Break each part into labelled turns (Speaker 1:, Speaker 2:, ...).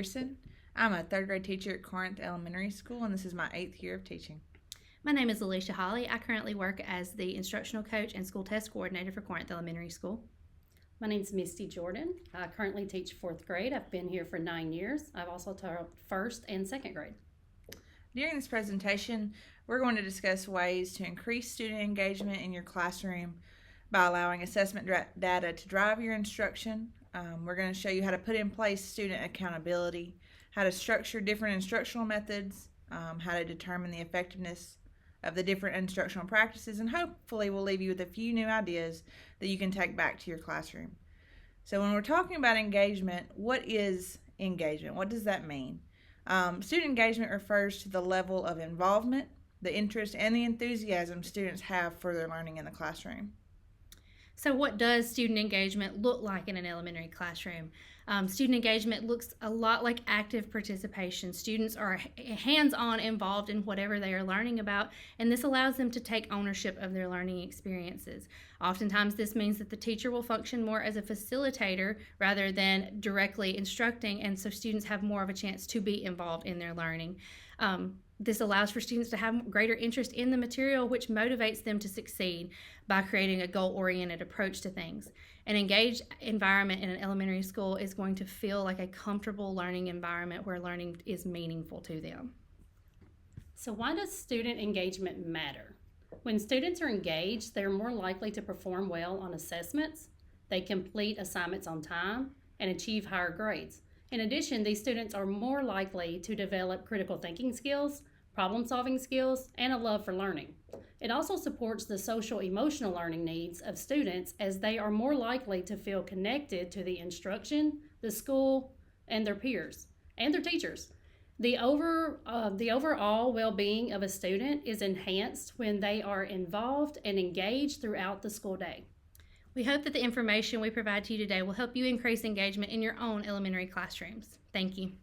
Speaker 1: Pearson. I'm a third grade teacher at Corinth Elementary School, and this is my 8th year of teaching.
Speaker 2: My name is Alicia Holly. I currently work as the instructional coach and school test coordinator for Corinth Elementary School.
Speaker 3: My name's Misty Jordan. I currently teach 4th grade. I've been here for 9 years. I've also taught 1st and 2nd grade.
Speaker 1: During this presentation, we're going to discuss ways to increase student engagement in your classroom by allowing assessment data to drive your instruction. We're going to show you how to put in place student accountability, how to structure different instructional methods, how to determine the effectiveness of the different instructional practices, and hopefully we'll leave you with a few new ideas that you can take back to your classroom. So when we're talking about engagement, what is engagement? What does that mean? Student engagement refers to the level of involvement, the interest, and the enthusiasm students have for their learning in the classroom.
Speaker 2: So what does student engagement look like in an elementary classroom? Student engagement looks a lot like active participation. Students are hands-on involved in whatever they are learning about, and this allows them to take ownership of their learning experiences. Oftentimes this means that the teacher will function more as a facilitator rather than directly instructing, and so students have more of a chance to be involved in their learning. This allows for students to have greater interest in the material, which motivates them to succeed by creating a goal-oriented approach to things. An engaged environment in an elementary school is going to feel like a comfortable learning environment where learning is meaningful to them.
Speaker 3: So why does student engagement matter? When students are engaged, they're more likely to perform well on assessments, they complete assignments on time, and achieve higher grades. In addition, these students are more likely to develop critical thinking skills, problem-solving skills, and a love for learning. It also supports the social-emotional learning needs of students as they are more likely to feel connected to the instruction, the school, and their peers, and their teachers. The overall well-being of a student is enhanced when they are involved and engaged throughout the school day.
Speaker 2: We hope that the information we provide to you today will help you increase engagement in your own elementary classrooms. Thank you.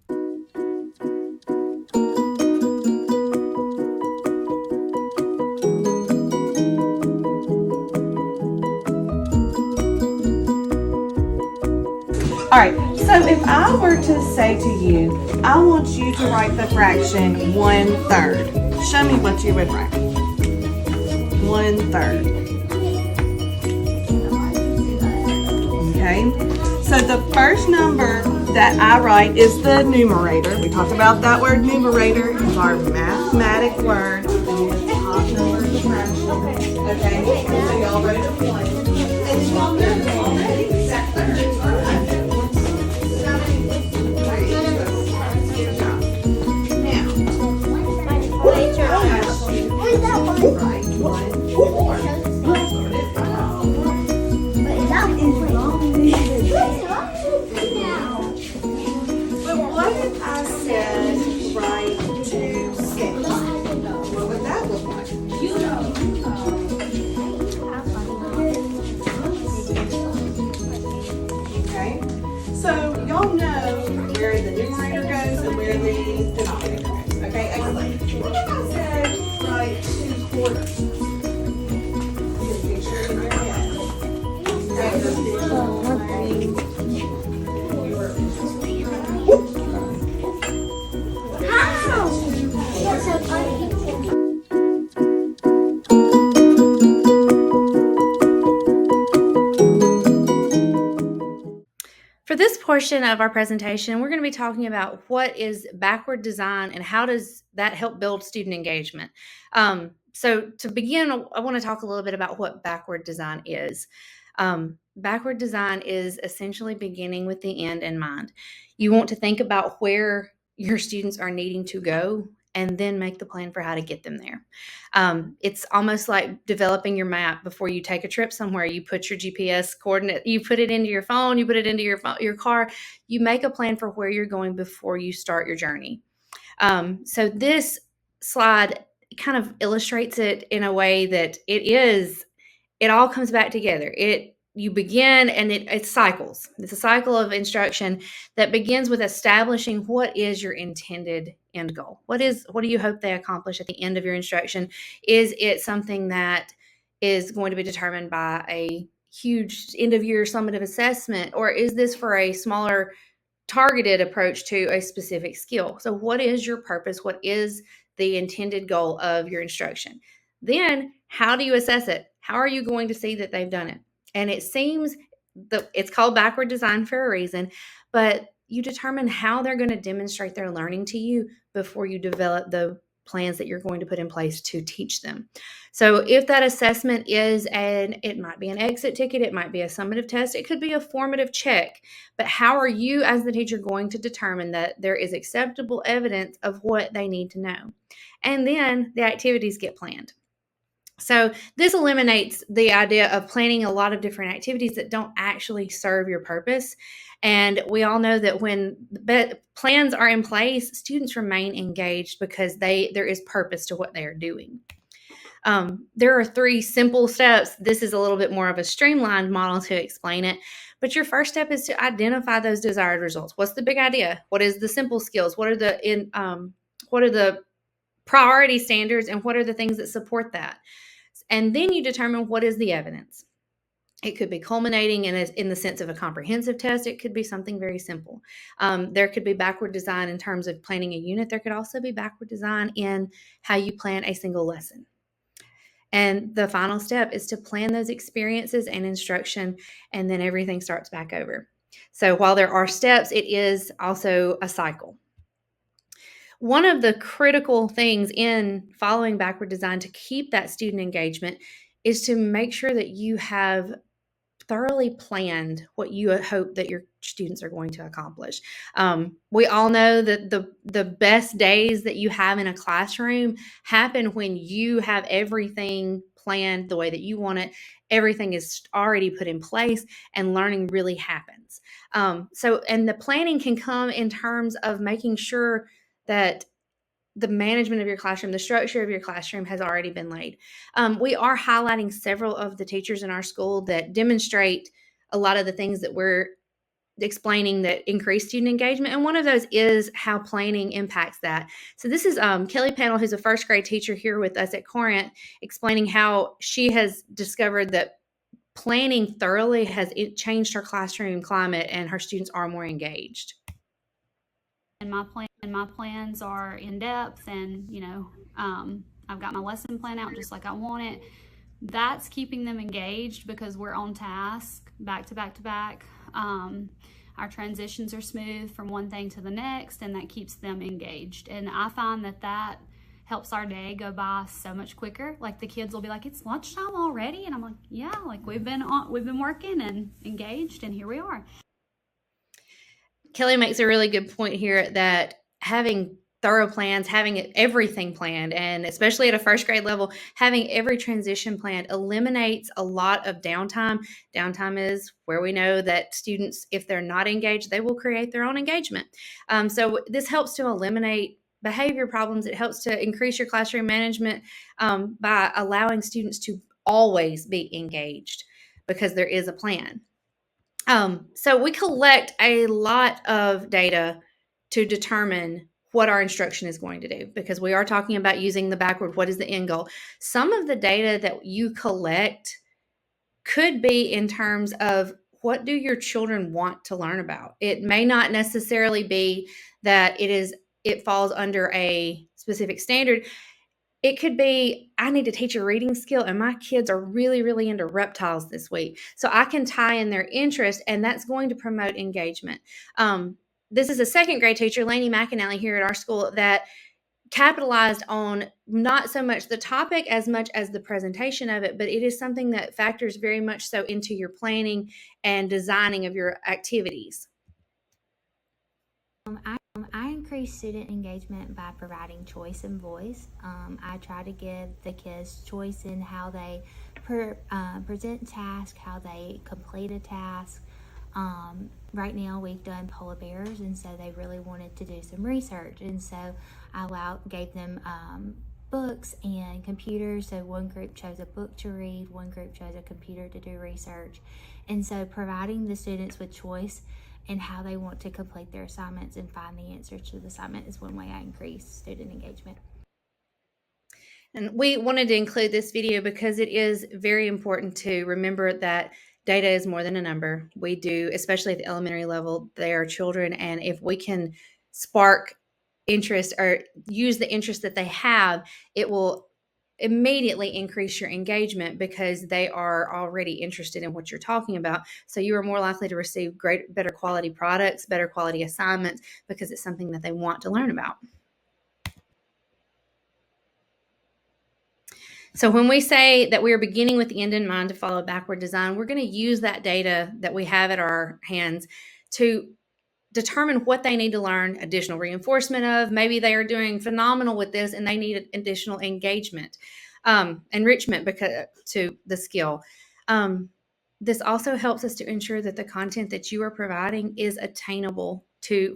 Speaker 4: All right, so if I were to say to you, I want you to write the fraction 1/3. Show me what you would write. 1/3. Okay, so the first number that I write is the numerator. We talked about that word numerator. It's our mathematic word. And the top number is the fraction. Okay, so y'all ready to play? And y'all know already that thirds are under. But what if I said write 2/6? What would that look like? Okay, so y'all know where the numerator goes and where the denominator goes. Okay, excellent. What if I said write 2/4? Get a picture in your head. Okay, the visual way.
Speaker 2: For this portion of our presentation, we're going to be talking about what is backward design and how does that help build student engagement. So to begin, I want to talk a little bit about what backward design is. Backward design is essentially beginning with the end in mind. You want to think about where your students are needing to go and then make the plan for how to get them there. It's almost like developing your map before you take a trip somewhere. You put your GPS coordinate, you put it into your phone, you put it into your car. You make a plan for where you're going before you start your journey. So this slide kind of illustrates it in a way that it all comes back together. You begin and it cycles. It's a cycle of instruction that begins with establishing what is your intended end goal. What do you hope they accomplish at the end of your instruction? Is it something that is going to be determined by a huge end of year summative assessment, or is this for a smaller targeted approach to a specific skill. So what is your purpose? What is the intended goal of your instruction? Then how do you assess it? How are you going to see that they've done it? And it seems it's called backward design for a reason, but you determine how they're going to demonstrate their learning to you before you develop the plans that you're going to put in place to teach them. So if that assessment is it might be an exit ticket, it might be a summative test, it could be a formative check, but how are you as the teacher going to determine that there is acceptable evidence of what they need to know? And then the activities get planned. So this eliminates the idea of planning a lot of different activities that don't actually serve your purpose. And we all know that when plans are in place, students remain engaged because there is purpose to what they are doing. There are 3 simple steps. This is a little bit more of a streamlined model to explain it. But your first step is to identify those desired results. What's the big idea? What is the simple skills? What are the priority standards, and what are the things that support that? And then you determine what is the evidence. It could be culminating in the sense of a comprehensive test. It could be something very simple. There could be backward design in terms of planning a unit. There could also be backward design in how you plan a single lesson. And the final step is to plan those experiences and instruction, and then everything starts back over. So while there are steps, it is also a cycle. One of the critical things in following backward design to keep that student engagement is to make sure that you have thoroughly planned what you hope that your students are going to accomplish. We all know that the best days that you have in a classroom happen when you have everything planned the way that you want it. Everything is already put in place and learning really happens. And the planning can come in terms of making sure that the management of your classroom, the structure of your classroom has already been laid. We are highlighting several of the teachers in our school that demonstrate a lot of the things that we're explaining that increase student engagement. And one of those is how planning impacts that. So this is Kelly Panel, who's a first grade teacher here with us at Corinth, explaining how she has discovered that planning thoroughly has changed her classroom climate and her students are more engaged.
Speaker 5: And my plans are in depth, and I've got my lesson plan out just like I want it. That's keeping them engaged because we're on task, back to back to back. Our transitions are smooth from one thing to the next, and that keeps them engaged. And I find that helps our day go by so much quicker. Like the kids will be like, "It's lunchtime already," and I'm like, "Yeah, like we've been working and engaged, and here we are."
Speaker 2: Kelly makes a really good point here that having thorough plans, having everything planned, and especially at a first grade level, having every transition planned eliminates a lot of downtime. Downtime is where we know that students, if they're not engaged, they will create their own engagement. So this helps to eliminate behavior problems. It helps to increase your classroom management by allowing students to always be engaged because there is a plan. So we collect a lot of data to determine what our instruction is going to do, because we are talking about using the backward, what is the end goal? Some of the data that you collect could be in terms of what do your children want to learn about? It may not necessarily be that it falls under a specific standard. It could be, I need to teach a reading skill and my kids are really, really into reptiles this week. So I can tie in their interest, and that's going to promote engagement. This is a second grade teacher, Lainey McAnally, here at our school, that capitalized on not so much the topic as much as the presentation of it, but it is something that factors very much so into your planning and designing of your activities.
Speaker 6: I increase student engagement by providing choice and voice. I try to give the kids choice in how they present tasks, how they complete a task. Right now we've done polar bears, and so they really wanted to do some research, and so I gave them books and computers. So one group chose a book to read, one group chose a computer to do research, and so providing the students with choice and how they want to complete their assignments and find the answers to the assignment is one way I increase student engagement. And
Speaker 2: we wanted to include this video because it is very important to remember that data is more than a number. We do, especially at the elementary level, they are children. And if we can spark interest or use the interest that they have, it will immediately increase your engagement because they are already interested in what you're talking about. So you are more likely to receive better quality products, better quality assignments, because it's something that they want to learn about. So when we say that we are beginning with the end in mind to follow backward design, we're going to use that data that we have at our hands to determine what they need to learn additional reinforcement of. Maybe they are doing phenomenal with this and they need additional engagement, enrichment to the skill. This also helps us to ensure that the content that you are providing is attainable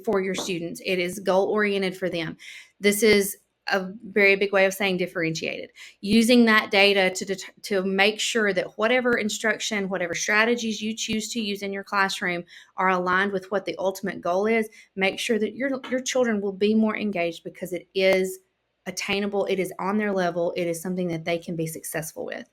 Speaker 2: for your students. It is goal-oriented for them. This is a very big way of saying differentiated. Using that data to make sure that whatever instruction, whatever strategies you choose to use in your classroom are aligned with what the ultimate goal is. Make sure that your children will be more engaged because it is attainable, it is on their level, it is something that they can be successful with.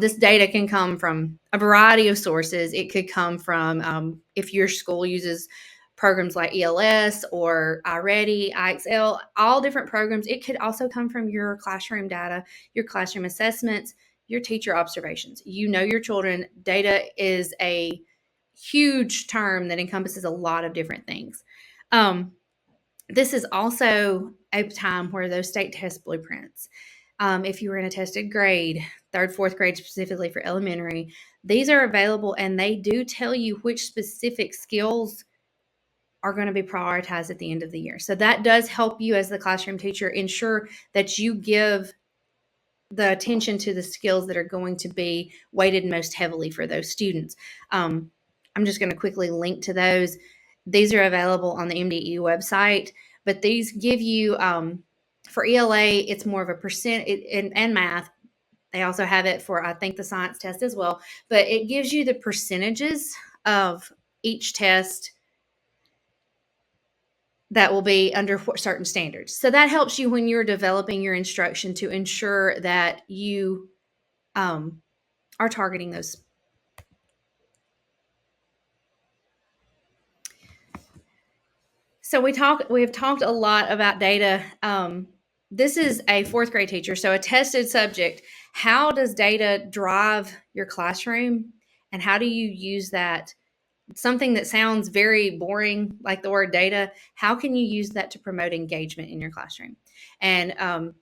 Speaker 2: This data can come from a variety of sources. It could come from if your school uses programs like ELS or iReady, IXL, all different programs. It could also come from your classroom data, your classroom assessments, your teacher observations. You know your children. Data is a huge term that encompasses a lot of different things. This is also a time where those state test blueprints, if you were in a tested grade, 3rd, 4th grade specifically for elementary, these are available and they do tell you which specific skills are going to be prioritized at the end of the year. So that does help you as the classroom teacher ensure that you give the attention to the skills that are going to be weighted most heavily for those students. I'm just going to quickly link to those. These are available on the MDE website, but these give you, for ELA, it's more of a percent, and math. They also have it for, I think, the science test as well, but it gives you the percentages of each test that will be under certain standards. So that helps you when you're developing your instruction to ensure that you are targeting those. So we have talked a lot about data. This is a 4th grade teacher, so a tested subject. How does data drive your classroom, and how do you use that? Something that sounds very boring, like the word data, how can you use that to promote engagement in your classroom? And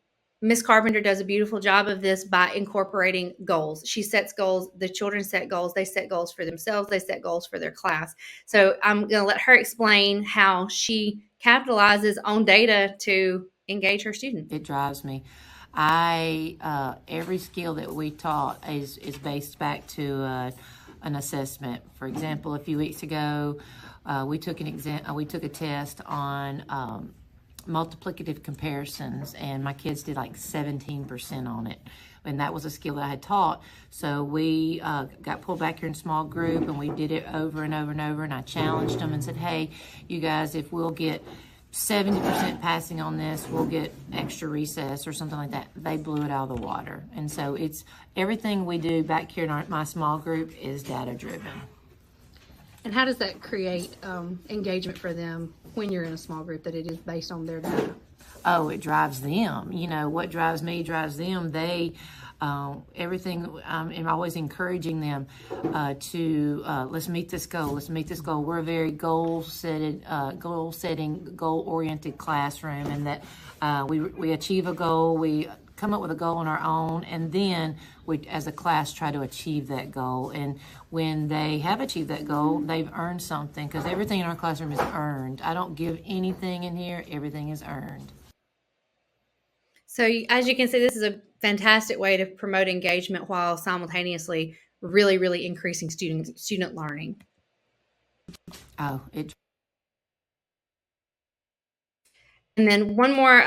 Speaker 2: Ms. Carpenter does a beautiful job of this by incorporating goals. She sets goals, the children set goals, they set goals for themselves, they set goals for their class. So I'm going to let her explain how she capitalizes on data to engage her students.
Speaker 7: It drives me. Every skill that we taught is based back to an assessment. For example, a few weeks ago, we took a test on multiplicative comparisons, and my kids did like 17% on it. And that was a skill that I had taught. So we got pulled back here in small group, and we did it over and over and over. And I challenged them and said, hey, you guys, if we'll get 70% passing on this, we'll get extra recess or something like that. They blew it out of the water. And so it's everything we do back here in my small group is data driven.
Speaker 8: And how does that create engagement for them when you're in a small group, that it is based on their data?
Speaker 7: Oh, it drives them. You know, what drives me drives them. They, everything, I'm always encouraging them to let's meet this goal. Let's meet this goal. We're a very goal-setting, goal-oriented classroom, and that we achieve a goal. We come up with a goal on our own, and then we, as a class, try to achieve that goal. And when they have achieved that goal, they've earned something, because everything in our classroom is earned. I don't give anything in here. Everything is earned.
Speaker 2: So as you can see, this is a fantastic way to promote engagement while simultaneously really, really increasing student learning.
Speaker 7: Oh, it.
Speaker 2: And then one more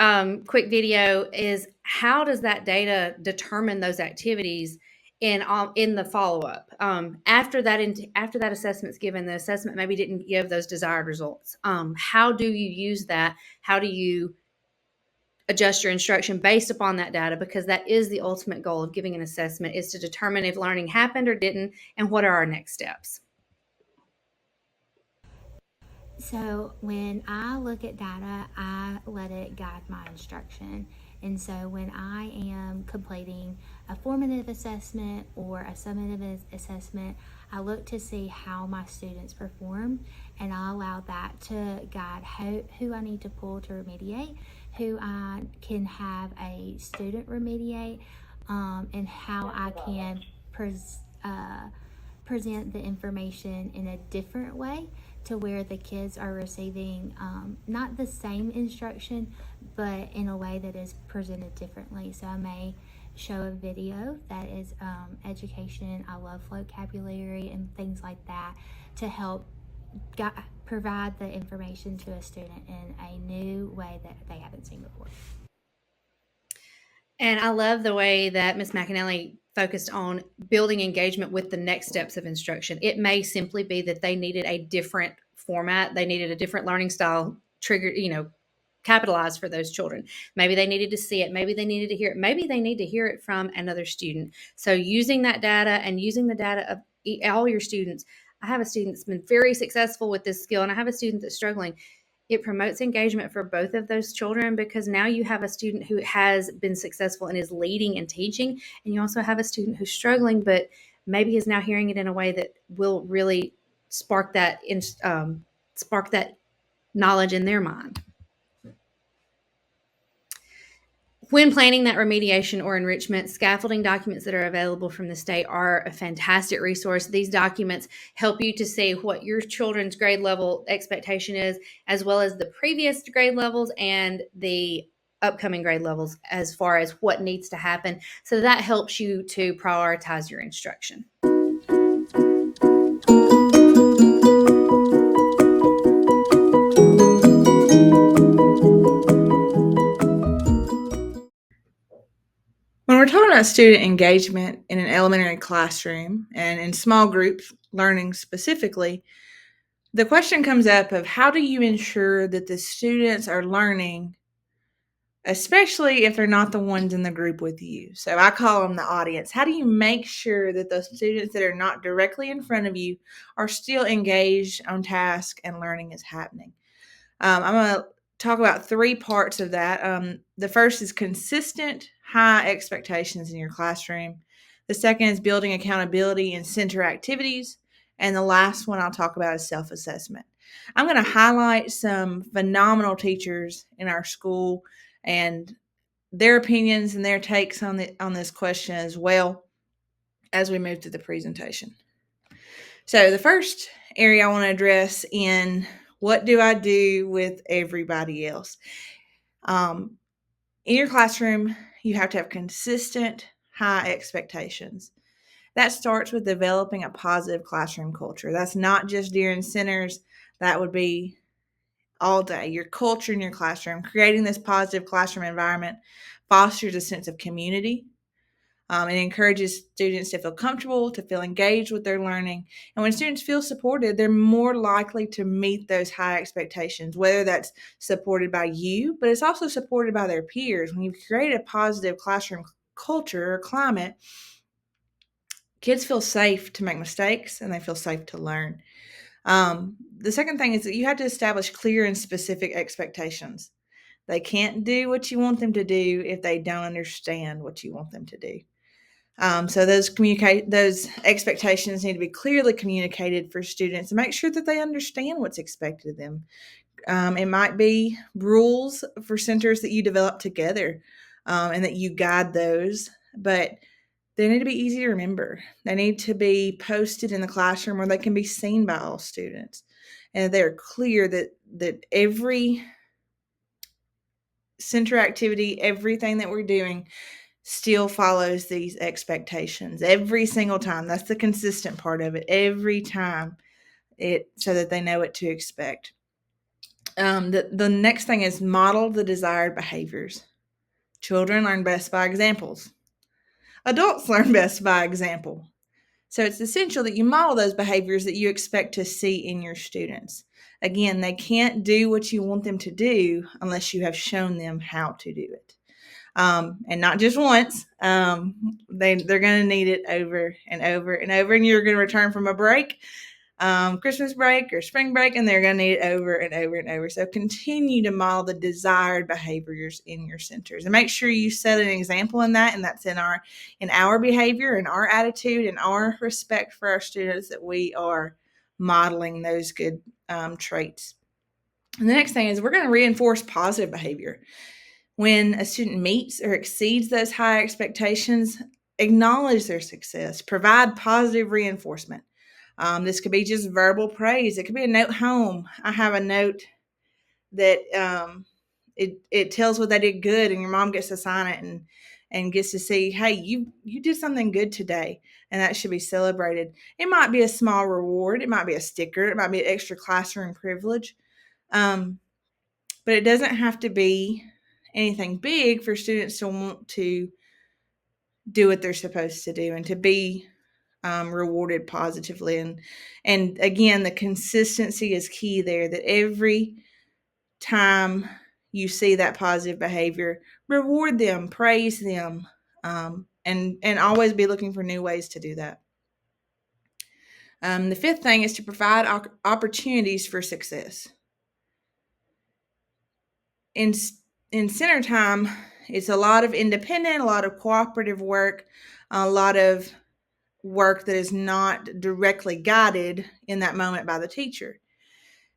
Speaker 2: quick video is, how does that data determine those activities in the follow-up? After that assessment's given, the assessment maybe didn't give those desired results. How do you use that? How do you adjust your instruction based upon that data, because that is the ultimate goal of giving an assessment, is to determine if learning happened or didn't and what are our next steps.
Speaker 6: So when I look at data, I let it guide my instruction. And so when I am completing a formative assessment or a summative assessment, I look to see how my students perform, and I allow that to guide who I need to pull to remediate, who I can have a student remediate, and how I can present the information in a different way to where the kids are receiving not the same instruction, but in a way that is presented differently. So I may show a video that is education. I love vocabulary and things like that to help provide the information to a student in a new way that they haven't seen before.
Speaker 2: And I love the way that Ms. McAnally focused on building engagement with the next steps of instruction. It may simply be that they needed a different format. They needed a different learning style triggered, capitalized for those children. Maybe they needed to see it. Maybe they needed to hear it. Maybe they need to hear it from another student. So using that data and using the data of all your students. I have a student that's been very successful with this skill, and I have a student that's struggling. It promotes engagement for both of those children, because now you have a student who has been successful and is leading and teaching, and you also have a student who's struggling, but maybe is now hearing it in a way that will really spark that knowledge in their mind. When planning that remediation or enrichment, scaffolding documents that are available from the state are a fantastic resource. These documents help you to see what your children's grade level expectation is, as well as the previous grade levels and the upcoming grade levels as far as what needs to happen. So that helps you to prioritize your instruction.
Speaker 1: When we're talking about student engagement in an elementary classroom and in small groups learning specifically, the question comes up of how do you ensure that the students are learning, especially if they're not the ones in the group with you. So I call them the audience. How do you make sure that those students that are not directly in front of you are still engaged on task and learning is happening? I'm going to talk about 3 parts of that. The first is consistent high expectations in your classroom. The second is building accountability and center activities. And the last one I'll talk about is self-assessment. I'm going to highlight some phenomenal teachers in our school and their opinions and their takes on this question as well as we move through the presentation. So the first area I want to address in what do I do with everybody else? In your classroom, you have to have consistent high expectations. That starts with developing a positive classroom culture. That's not just during centers. That would be all day. Your culture in your classroom, creating this positive classroom environment fosters a sense of community. It encourages students to feel comfortable, to feel engaged with their learning. And when students feel supported, they're more likely to meet those high expectations, whether that's supported by you, but it's also supported by their peers. When you've created a positive classroom culture or climate, kids feel safe to make mistakes and they feel safe to learn. The second thing is that you have to establish clear and specific expectations. They can't do what you want them to do if they don't understand what you want them to do. So those expectations need to be clearly communicated for students and make sure that they understand what's expected of them. It might be rules for centers that you develop together and that you guide those, but they need to be easy to remember. They need to be posted in the classroom where they can be seen by all students. And they're clear that every center activity, everything that we're doing still follows these expectations every single time. That's the consistent part of it. Every time, so that they know what to expect. The next thing is model the desired behaviors. Children learn best by examples. Adults learn best by example. So it's essential that you model those behaviors that you expect to see in your students. Again, they can't do what you want them to do unless you have shown them how to do it. And not just once. They're going to need it over and over and over. And you're going to return from a break, Christmas break or spring break, and they're going to need it over and over and over. So continue to model the desired behaviors in your centers, and make sure you set an example in that, and that's in our behavior and our attitude and our respect for our students, that we are modeling those good traits. And the next thing is we're going to reinforce positive behavior. When a student meets or exceeds those high expectations, acknowledge their success, provide positive reinforcement. This could be just verbal praise. It could be a note home. I have a note that it tells what they did good, and your mom gets to sign it and gets to see, hey, you did something good today, and that should be celebrated. It might be a small reward. It might be a sticker. It might be an extra classroom privilege. But it doesn't have to be anything big for students to want to do what they're supposed to do and to be rewarded positively. And again, the consistency is key there, that every time you see that positive behavior, reward them, praise them, and always be looking for new ways to do that. The fifth thing is to provide opportunities for success. In center time, it's a lot of independent, a lot of cooperative work, a lot of work that is not directly guided in that moment by the teacher.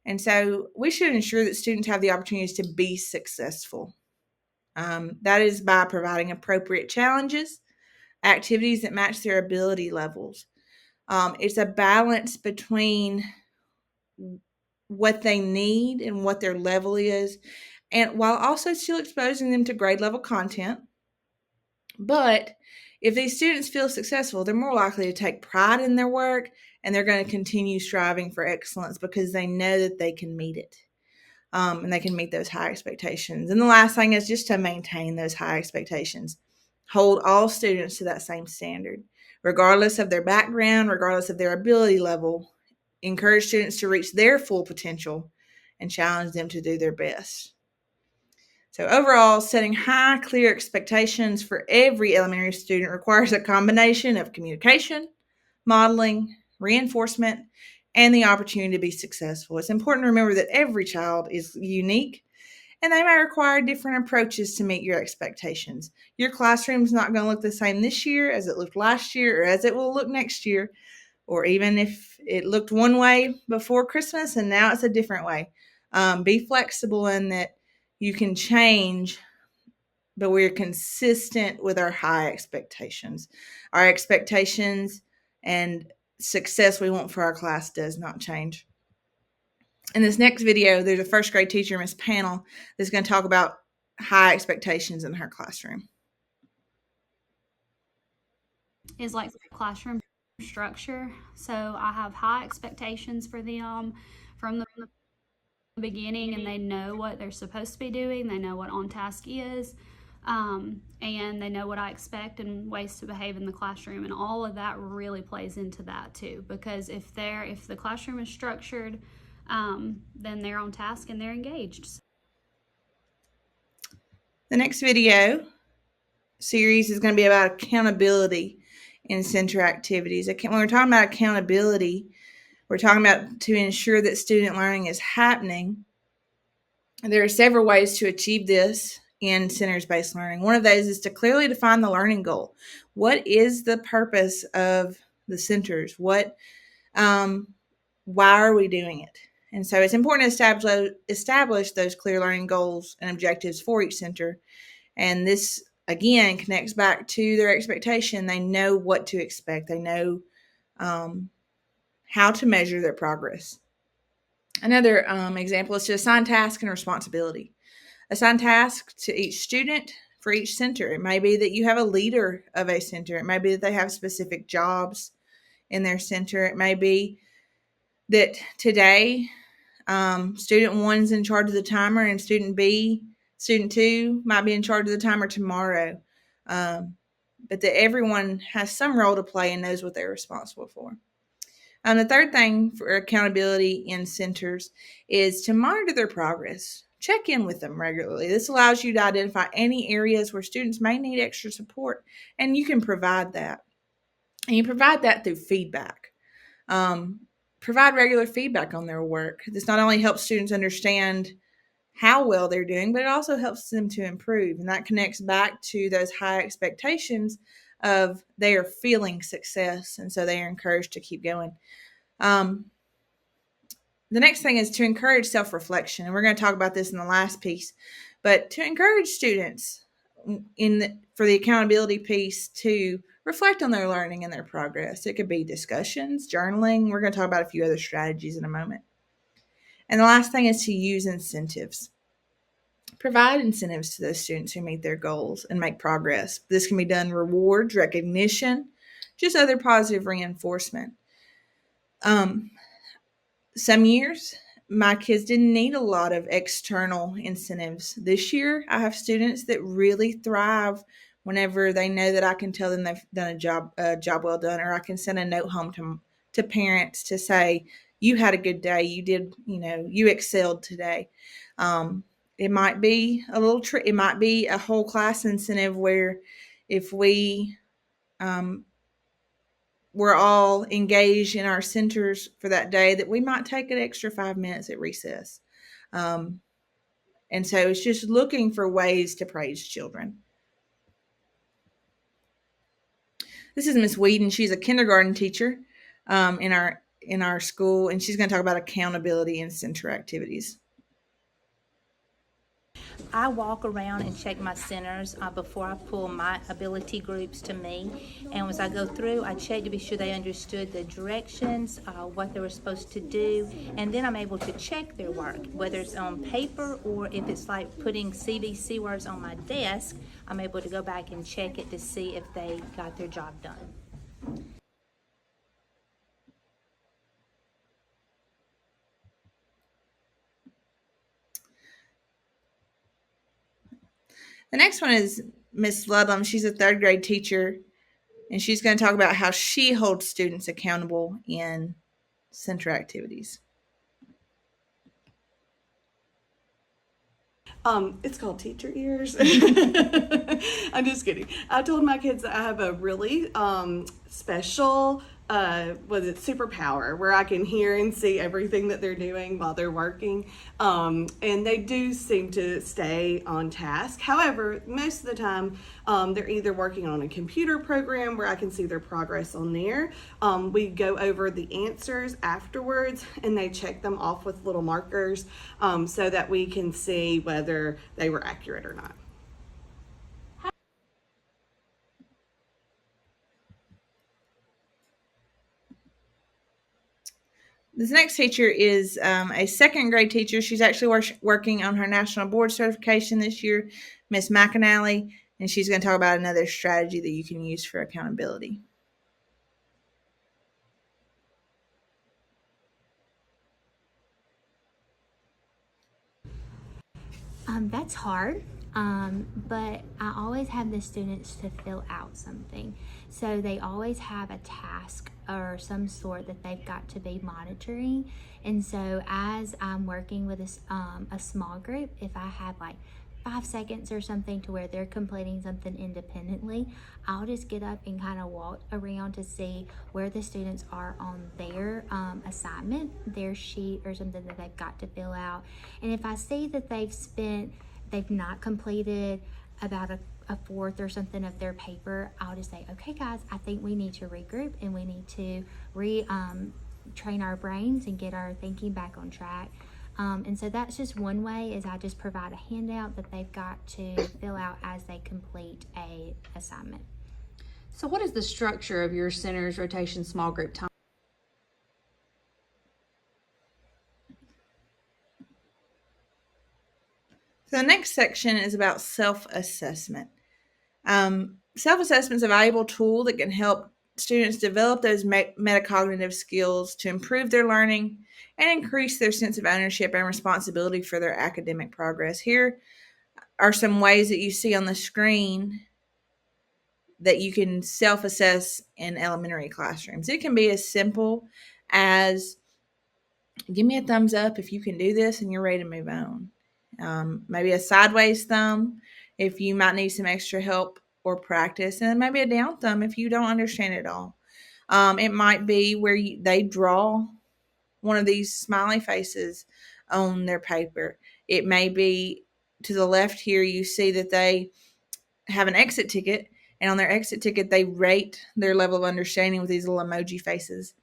Speaker 1: And so we should ensure that students have the opportunities to be successful. That is by providing appropriate challenges, activities that match their ability levels. It's a balance between what they need and what their level is, and while also still exposing them to grade level content. But if these students feel successful, they're more likely to take pride in their work, and they're going to continue striving for excellence because they know that they can meet it, and they can meet those high expectations. And the last thing is just to maintain those high expectations. Hold all students to that same standard, regardless of their background, regardless of their ability level. Encourage students to reach their full potential and challenge them to do their best. So overall, setting high, clear expectations for every elementary student requires a combination of communication, modeling, reinforcement, and the opportunity to be successful. It's important to remember that every child is unique, and they may require different approaches to meet your expectations. Your classroom is not going to look the same this year as it looked last year or as it will look next year, or even if it looked one way before Christmas and now it's a different way. Be flexible in that you can change, but we're consistent with our high expectations. Our expectations and success we want for our class does not change. In this next video, there's a first grade teacher, Miss Panel, that's going to talk about high expectations in her classroom.
Speaker 5: Is like classroom structure. So I have high expectations for them from the beginning, and they know what they're supposed to be doing. They know what on task is, and they know what I expect and ways to behave in the classroom. And all of that really plays into that too, because if the classroom is structured, then they're on task and they're engaged.
Speaker 1: The next video series is going to be about accountability in center activities. When we're talking about accountability, we're talking about to ensure that student learning is happening. There are several ways to achieve this in centers-based learning. One of those is to clearly define the learning goal. What is the purpose of the centers? Why are we doing it? And so it's important to establish those clear learning goals and objectives for each center. And this, again, connects back to their expectation. They know what to expect. They know how to measure their progress. Another example is to assign task and responsibility. Assign tasks to each student for each center. It may be that you have a leader of a center. It may be that they have specific jobs in their center. It may be that today student 1's in charge of the timer, and student 2 might be in charge of the timer tomorrow. but that everyone has some role to play and knows what they're responsible for. The third thing for accountability in centers is to monitor their progress. Check in with them regularly. This allows you to identify any areas where students may need extra support, and you can provide that. And you provide that through feedback. Provide regular feedback on their work. This not only helps students understand how well they're doing, but it also helps them to improve. And that connects back to those high expectations of they are feeling success, and so they are encouraged to keep going. The next thing is to encourage self-reflection, and we're going to talk about this in the last piece, but to encourage students for the accountability piece to reflect on their learning and their progress. It could be discussions, journaling. We're going to talk about a few other strategies in a moment. And the last thing is to use incentives. Provide incentives to those students who meet their goals and make progress. This can be done rewards, recognition, just other positive reinforcement. Some years, my kids didn't need a lot of external incentives. This year, I have students that really thrive whenever they know that I can tell them they've done a job well done, or I can send a note home to parents to say, you had a good day. You did, you excelled today. It might be it might be a whole class incentive where if we're all engaged in our centers for that day, that we might take an extra 5 minutes at recess. And so it's just looking for ways to praise children. This is Miss Whedon. She's a kindergarten teacher in our school, and she's going to talk about accountability in center activities.
Speaker 9: I walk around and check my centers before I pull my ability groups to me. And as I go through, I check to be sure they understood the directions, what they were supposed to do. And then I'm able to check their work, whether it's on paper or if it's like putting CVC words on my desk, I'm able to go back and check it to see if they got their job done.
Speaker 1: The next one is Miss Ludlam. She's a third grade teacher, and she's going to talk about how she holds students accountable in center activities.
Speaker 4: It's called teacher ears. I'm just kidding. I told my kids that I have a really special superpower where I can hear and see everything that they're doing while they're working. And they do seem to stay on task. However, most of the time, they're either working on a computer program where I can see their progress on there. We go over the answers afterwards and they check them off with little markers so that we can see whether they were accurate or not.
Speaker 1: This next teacher is a second grade teacher. She's actually working on her national board certification this year, Miss McAnally, and she's going to talk about another strategy that you can use for accountability.
Speaker 6: That's hard, but I always have the students to fill out something. So they always have a task or some sort that they've got to be monitoring. And so as I'm working with a small group, if I have like 5 seconds or something to where they're completing something independently, I'll just get up and kind of walk around to see where the students are on their assignment, their sheet or something that they've got to fill out. And if I see that they've not completed about a fourth or something of their paper, I'll just say, okay guys, I think we need to regroup and we need to train our brains and get our thinking back on track. And so that's just one way, is I just provide a handout that they've got to fill out as they complete a assignment.
Speaker 8: So what is the structure of your center's rotation small group time?
Speaker 1: So the next section is about self-assessment. Self-assessment is a valuable tool that can help students develop those metacognitive skills to improve their learning and increase their sense of ownership and responsibility for their academic progress. Here are some ways that you see on the screen that you can self-assess in elementary classrooms. It can be as simple as, give me a thumbs up if you can do this and you're ready to move on. Maybe a sideways thumb if you might need some extra help or practice, and then maybe a down thumb if you don't understand it all. It might be where they draw one of these smiley faces on their paper. It may be to the left here, you see that they have an exit ticket, and on their exit ticket, they rate their level of understanding with these little emoji faces.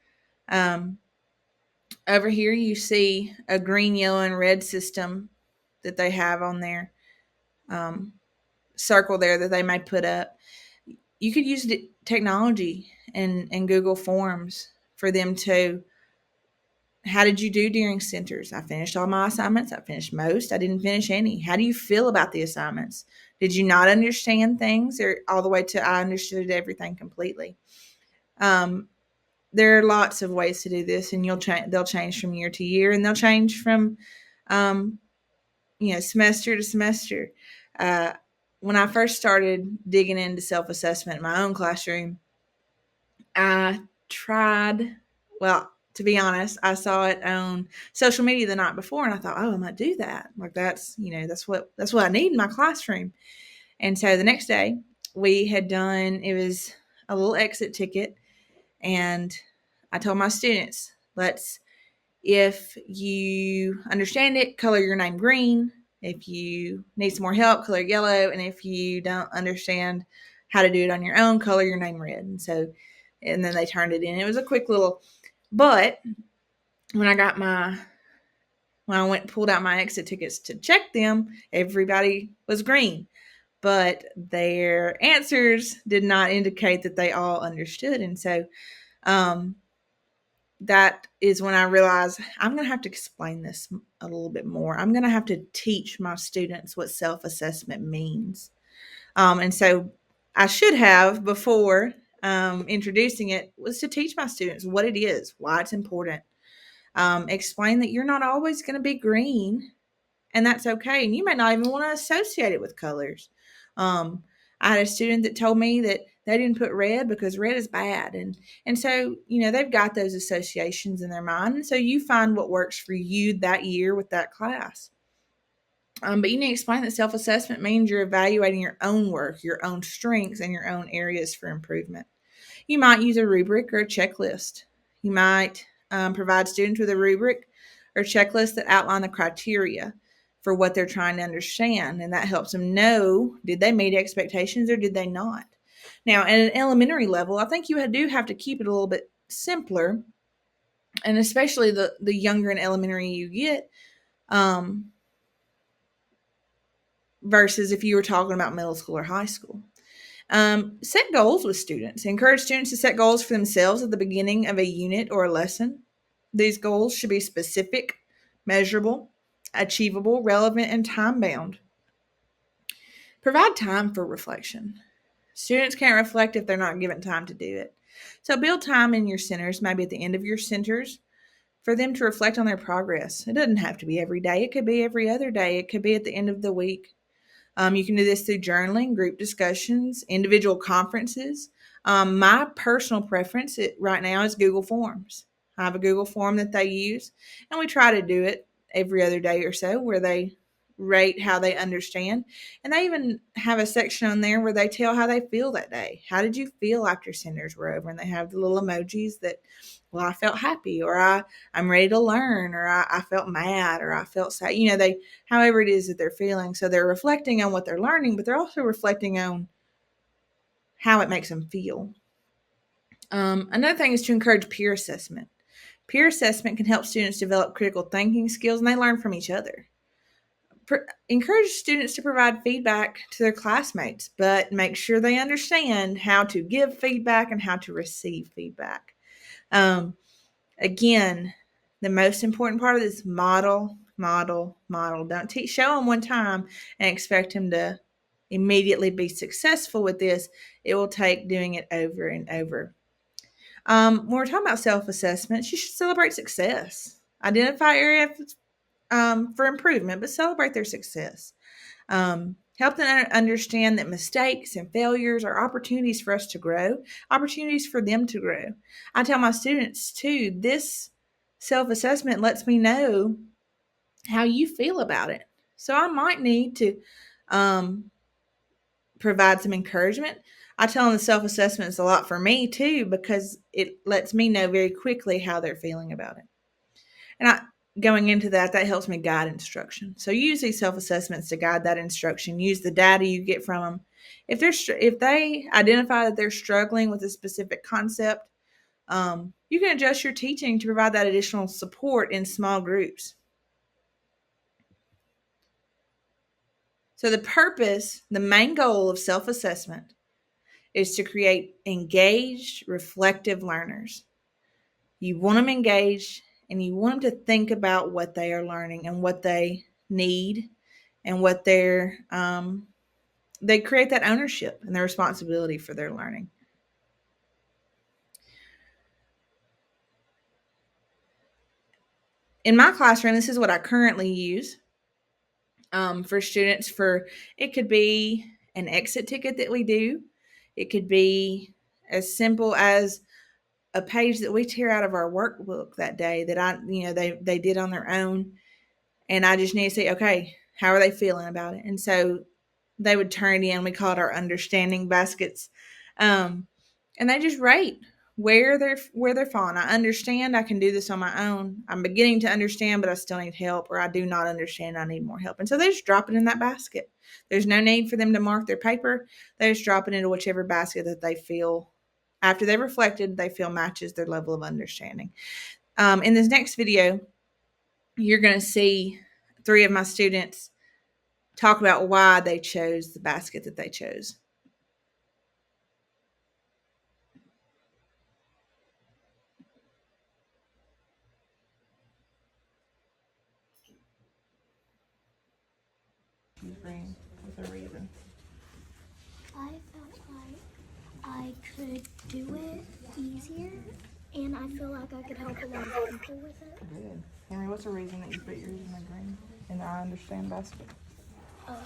Speaker 1: Over here, you see a green, yellow, and red system that they have on their circle there that they may put up. You could use technology and Google Forms for them to, how did you do during centers? I finished all my assignments. I finished most. I didn't finish any. How do you feel about the assignments? Did you not understand things, or all the way to I understood everything completely? There are lots of ways to do this, and they'll change from year to year, and they'll change from semester to semester. When I first started digging into self-assessment in my own classroom, I tried, well, to be honest, I saw it on social media the night before, and I thought, oh, I might do that. Like that's what I need in my classroom. And so the next day we had done, it was a little exit ticket, and I told my students, if you understand it, color your name green. If you need some more help, color yellow. And if you don't understand how to do it on your own, color your name red. And then they turned it in. It was a quick little, but when I pulled out my exit tickets to check them, everybody was green, but their answers did not indicate that they all understood. And so, that is when I realized I'm going to have to explain this a little bit more. I'm going to have to teach my students what self-assessment means. And so I should have, before introducing it, was to teach my students what it is, why it's important. Explain that you're not always going to be green, and that's okay. And you may not even want to associate it with colors. I had a student that told me that they didn't put red because red is bad. And so, they've got those associations in their mind. And so you find what works for you that year with that class. But you need to explain that self-assessment means you're evaluating your own work, your own strengths, and your own areas for improvement. You might use a rubric or a checklist. You might provide students with a rubric or checklist that outline the criteria for what they're trying to understand. And that helps them know, did they meet expectations or did they not? Now, at an elementary level, I think you do have to keep it a little bit simpler. And especially the younger in elementary you get, versus if you were talking about middle school or high school. Set goals with students. Encourage students to set goals for themselves at the beginning of a unit or a lesson. These goals should be specific, measurable, achievable, relevant, and time-bound. Provide time for reflection. Students can't reflect if they're not given time to do it. So build time in your centers, maybe at the end of your centers, for them to reflect on their progress. It doesn't have to be every day. It could be every other day. It could be at the end of the week. You can do this through journaling, group discussions, individual conferences. My personal preference right now is Google Forms. I have a Google form that they use, and we try to do it every other day or so where they rate how they understand. And they even have a section on there where they tell how they feel that day. How did you feel after centers were over? And they have the little emojis that, well, I felt happy, or I'm ready to learn, or I felt mad, or I felt sad. However it is that they're feeling. So they're reflecting on what they're learning, but they're also reflecting on how it makes them feel. Another thing is to encourage peer assessment. Peer assessment can help students develop critical thinking skills, and they learn from each other. Encourage students to provide feedback to their classmates, but make sure they understand how to give feedback and how to receive feedback. Again, the most important part of this, model. Don't show them one time and expect them to immediately be successful with this. It will take doing it over and over. When we're talking about self-assessments, you should celebrate success. Identify areas for improvement, but celebrate their success. Help them understand that mistakes and failures are opportunities for us to grow, opportunities for them to grow. I tell my students too, this self-assessment lets me know how you feel about it. So I might need to provide some encouragement. I tell them the self-assessment is a lot for me too, because it lets me know very quickly how they're feeling about it. And going into that helps me guide instruction. So use these self-assessments to guide that instruction. Use the data you get from them. If they identify that they're struggling with a specific concept, you can adjust your teaching to provide that additional support in small groups. So the main goal of self-assessment is to create engaged, reflective learners. You want them engaged, and you want them to think about what they are learning and what they need, and what they create that ownership and their responsibility for their learning. In my classroom, this is what I currently use for students. It could be an exit ticket that we do. It could be as simple as a page that we tear out of our workbook that day that they did on their own. And I just need to say, okay, how are they feeling about it? And so they would turn it in. We call it our understanding baskets. And they just rate where they're falling. I understand I can do this on my own. I'm beginning to understand, but I still need help, or I do not understand, I need more help. And so they just drop it in that basket. There's no need for them to mark their paper. They just drop it into whichever basket that they feel, after they've reflected, they feel matches their level of understanding. In this next video, you're going to see 3 of my students talk about why they chose the basket that they chose. With a reason.
Speaker 10: I felt like I could do it easier, and I feel like I could help a lot of people with it.
Speaker 1: Good. Henry, what's the reason that you put yours in the green, in the I understand basket?
Speaker 10: I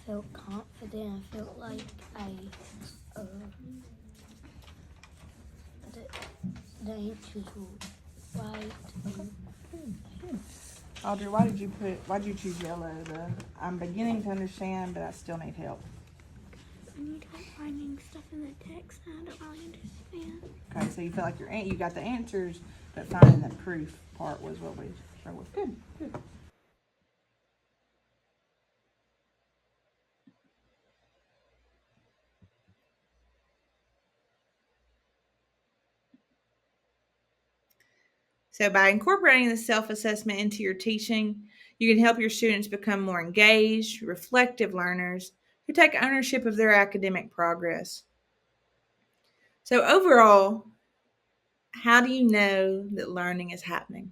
Speaker 10: felt confident. I felt like the answers were right.
Speaker 1: Audrey, why did you choose yellow? I'm beginning to understand, but I still need help.
Speaker 10: I need help finding stuff in the text and I don't really understand.
Speaker 1: Okay, so you feel like you got the answers, but finding the proof part was what we struggled with. Good. So by incorporating the self-assessment into your teaching, you can help your students become more engaged, reflective learners who take ownership of their academic progress. So overall, how do you know that learning is happening?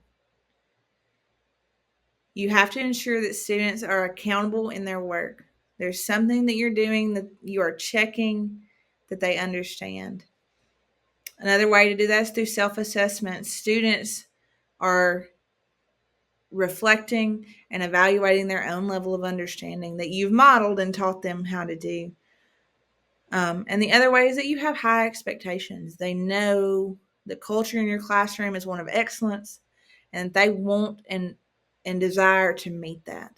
Speaker 1: You have to ensure that students are accountable in their work. There's something that you're doing that you are checking that they understand. Another way to do that is through self-assessment. Students are reflecting and evaluating their own level of understanding that you've modeled and taught them how to do. And the other way is that you have high expectations. They know the culture in your classroom is one of excellence, and they want and desire to meet that.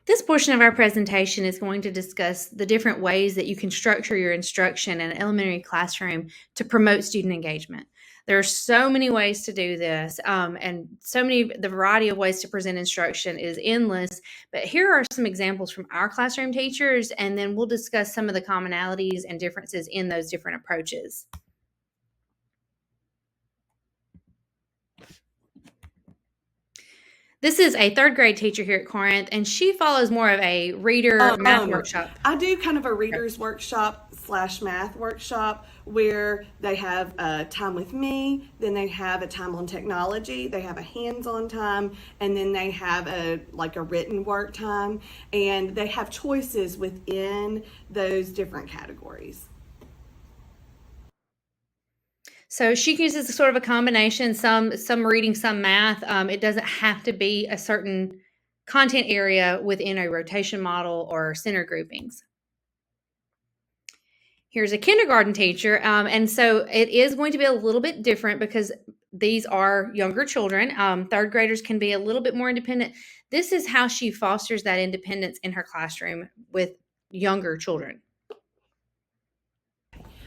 Speaker 2: This portion of our presentation is going to discuss the different ways that you can structure your instruction in an elementary classroom to promote student engagement. There are so many ways to do this, and the variety of ways to present instruction is endless, but here are some examples from our classroom teachers, and then we'll discuss some of the commonalities and differences in those different approaches. This is a 3rd grade teacher here at Corinth, and she follows more of a reader math workshop.
Speaker 4: I do kind of a reader's workshop / flash math workshop where they have a time with me, then they have a time on technology, they have a hands-on time, and then they have a written work time, and they have choices within those different categories.
Speaker 2: So she uses sort of a combination, some reading, some math. It doesn't have to be a certain content area within a rotation model or center groupings. Here's a kindergarten teacher, and so it is going to be a little bit different because these are younger children. Third graders can be a little bit more independent. This is how she fosters that independence in her classroom with younger children.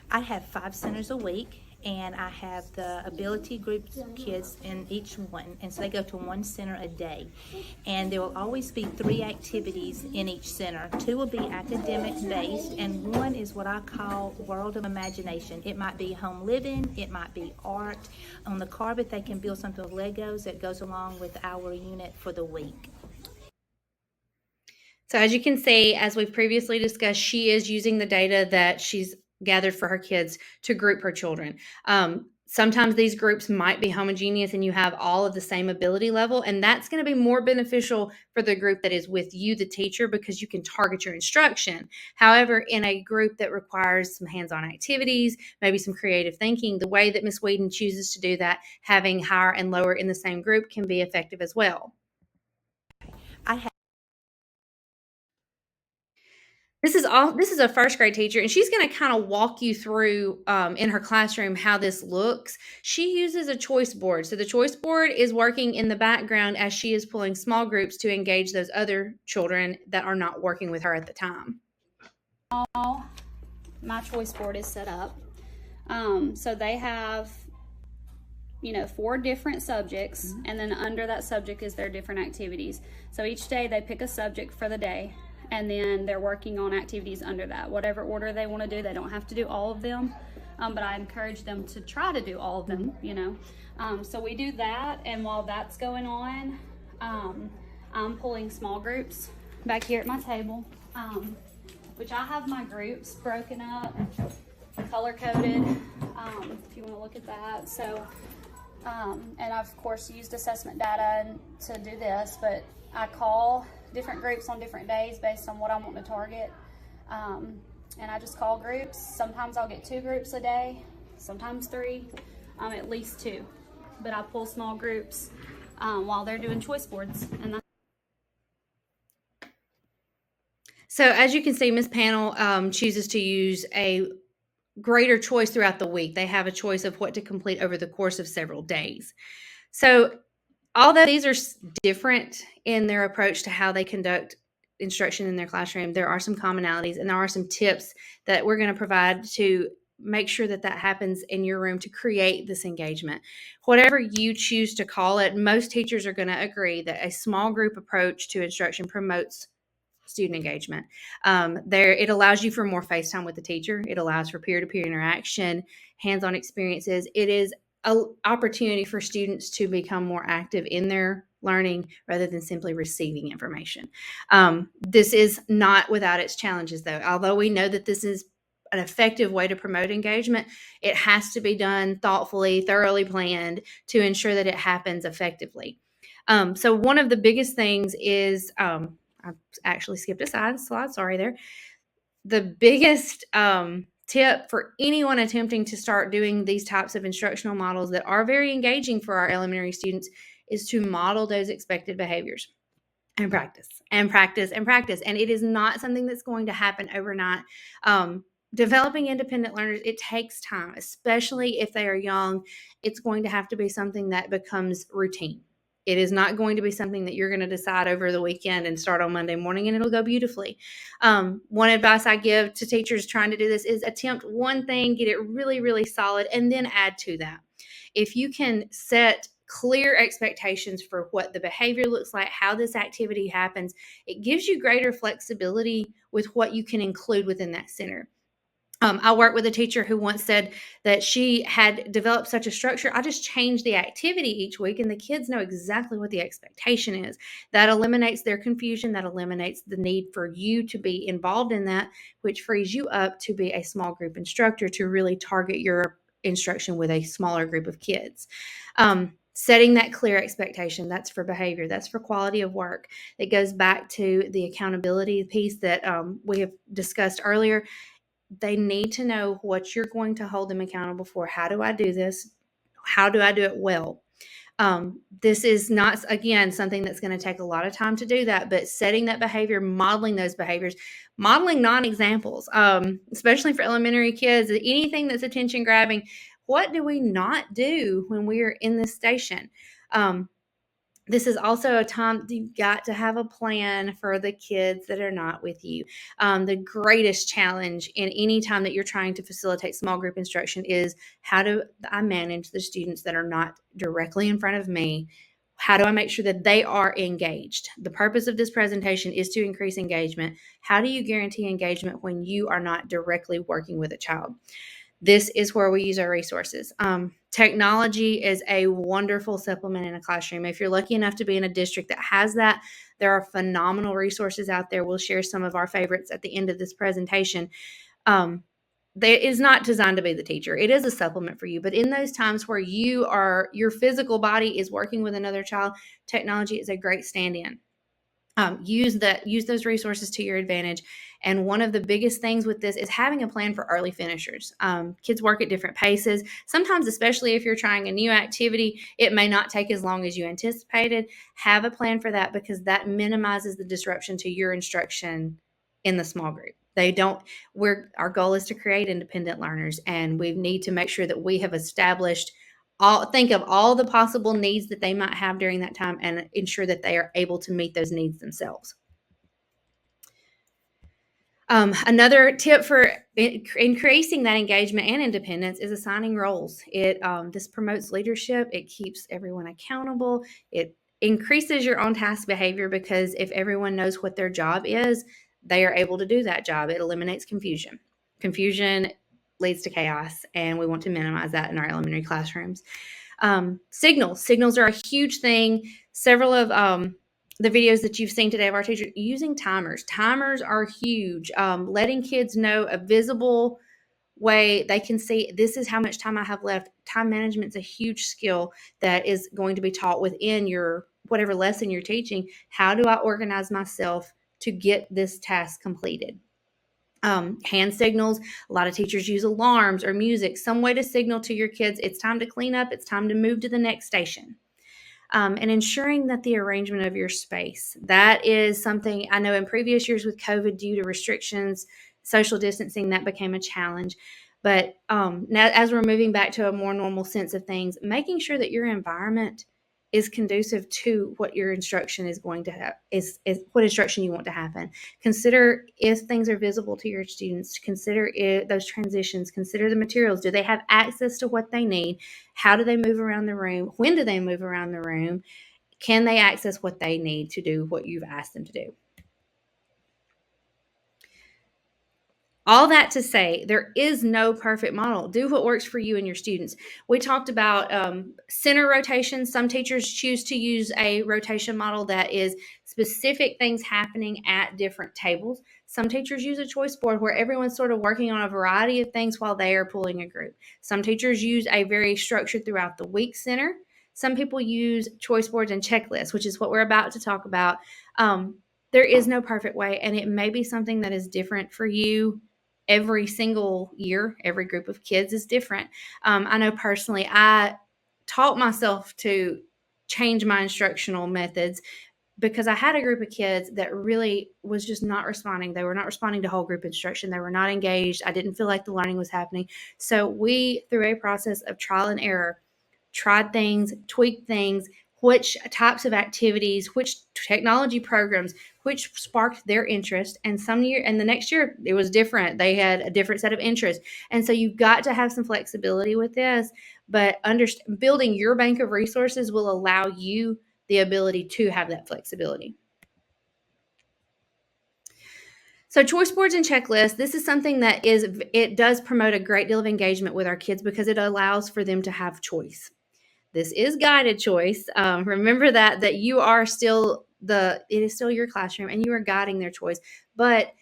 Speaker 9: I have 5 centers a week, and I have the ability group kids in each one, and so they go to 1 center a day. And there will always be 3 activities in each center. 2 will be academic based, and 1 is what I call world of imagination. It might be home living, it might be art. On the carpet they can build something with Legos that goes along with our unit for the week.
Speaker 2: So as you can see, as we've previously discussed, she is using the data that she's gathered for her kids to group her children. Sometimes these groups might be homogeneous and you have all of the same ability level, and that's going to be more beneficial for the group that is with you, the teacher, because you can target your instruction. However, in a group that requires some hands-on activities, maybe some creative thinking, the way that Ms. Whedon chooses to do that, having higher and lower in the same group, can be effective as well. This is a first grade teacher, and she's going to kind of walk you through in her classroom how this looks. She uses a choice board. So the choice board is working in the background as she is pulling small groups to engage those other children that are not working with her at the time.
Speaker 5: My choice board is set up. So they have 4 different subjects, and then under that subject is their different activities. So each day they pick a subject for the day, and then they're working on activities under that, whatever order they want to do. They don't have to do all of them, but I encourage them to try to do all of them, So we do that, and while that's going on, I'm pulling small groups back here at my table, which I have my groups broken up, color-coded, if you want to look at that. So, and I've, of course, used assessment data to do this, but I call different groups on different days based on what I want to target. And I just call groups. Sometimes I'll get 2 groups a day, sometimes 3, at least 2. But I pull small groups while they're doing choice boards.
Speaker 2: So as you can see, Ms. Panel chooses to use a greater choice throughout the week. They have a choice of what to complete over the course of several days. So although these are different in their approach to how they conduct instruction in their classroom, there are some commonalities, and there are some tips that we're going to provide to make sure that happens in your room to create this engagement. Whatever you choose to call it, most teachers are going to agree that a small group approach to instruction promotes student engagement. It allows you for more face time with the teacher. It allows for peer-to-peer interaction, hands-on experiences. It is an opportunity for students to become more active in their learning rather than simply receiving information. This is not without its challenges, though. Although we know that this is an effective way to promote engagement, it has to be done thoughtfully, thoroughly planned to ensure that it happens effectively. So one of the biggest things is, I actually skipped a slide, sorry there. The biggest tip for anyone attempting to start doing these types of instructional models that are very engaging for our elementary students is to model those expected behaviors and practice and practice and practice. And it is not something that's going to happen overnight. Developing independent learners, it takes time, especially if they are young. It's going to have to be something that becomes routine. It is not going to be something that you're going to decide over the weekend and start on Monday morning and it'll go beautifully. One advice I give to teachers trying to do this is attempt one thing, get it really, really solid, and then add to that. If you can set clear expectations for what the behavior looks like, how this activity happens, it gives you greater flexibility with what you can include within that center. I worked with a teacher who once said that she had developed such a structure. I just changed the activity each week, and the kids know exactly what the expectation is. That eliminates their confusion. That eliminates the need for you to be involved in that, which frees you up to be a small group instructor to really target your instruction with a smaller group of kids. Setting that clear expectation, that's for behavior, that's for quality of work. It goes back to the accountability piece that we have discussed earlier. They need to know what you're going to hold them accountable for. How do I do this? How do I do it well? This is not, again, something that's going to take a lot of time to do that, but setting that behavior, modeling those behaviors, modeling non-examples, especially for elementary kids, anything that's attention grabbing. What do we not do when we are in this station? This is also a time you've got to have a plan for the kids that are not with you. The greatest challenge in any time that you're trying to facilitate small group instruction is, how do I manage the students that are not directly in front of me? How do I make sure that they are engaged? The purpose of this presentation is to increase engagement. How do you guarantee engagement when you are not directly working with a child? This is where we use our resources. Technology is a wonderful supplement in a classroom. If you're lucky enough to be in a district that has that, there are phenomenal resources out there. We'll share some of our favorites at the end of this presentation. It is not designed to be the teacher. It is a supplement for you. But in those times where your physical body is working with another child, technology is a great stand-in. Use those resources to your advantage. And one of the biggest things with this is having a plan for early finishers. Kids work at different paces. Sometimes, especially if you're trying a new activity, it may not take as long as you anticipated. Have a plan for that, because that minimizes the disruption to your instruction in the small group. Our goal is to create independent learners, and we need to make sure that we have established think of all the possible needs that they might have during that time and ensure that they are able to meet those needs themselves. Another tip for increasing that engagement and independence is assigning roles. This promotes leadership. It keeps everyone accountable. It increases your own task behavior, because if everyone knows what their job is, they are able to do that job. It eliminates confusion. Confusion leads to chaos, and we want to minimize that in our elementary classrooms. Signals are a huge thing. Several of the videos that you've seen today of our teachers using timers are huge. Letting kids know a visible way they can see, this is how much time I have left. Time management is a huge skill that is going to be taught within your whatever lesson you're teaching. How do I organize myself to get this task completed? Hand signals. A lot of teachers use alarms or music, some way to signal to your kids it's time to clean up, it's time to move to the next station. And ensuring that the arrangement of your space. That is something I know in previous years with COVID, due to restrictions, social distancing, that became a challenge. But now, as we're moving back to a more normal sense of things, making sure that your environment is conducive to what your instruction is going to have, is what instruction you want to happen. Consider if things are visible to your students. Consider those transitions. Consider the materials. Do they have access to what they need? How do they move around the room? When do they move around the room? Can they access what they need to do what you've asked them to do? All that to say, there is no perfect model. Do what works for you and your students. We talked about center rotations. Some teachers choose to use a rotation model that is specific things happening at different tables. Some teachers use a choice board where everyone's sort of working on a variety of things while they are pulling a group. Some teachers use a very structured throughout the week center. Some people use choice boards and checklists, which is what we're about to talk about. There is no perfect way, and it may be something that is different for you. Every single year, every group of kids is different. I know personally, I taught myself to change my instructional methods because I had a group of kids that really was just not responding. They were not responding to whole group instruction. They were not engaged. I didn't feel like the learning was happening. So we, through a process of trial and error, tried things, tweaked things, which types of activities, which technology programs, which sparked their interest. And the next year it was different. They had a different set of interests. And so you've got to have some flexibility with this, but building your bank of resources will allow you the ability to have that flexibility. So choice boards and checklists, this is something that it does promote a great deal of engagement with our kids because it allows for them to have choice. This is guided choice. Remember that you are still it is still your classroom and you are guiding their choice. But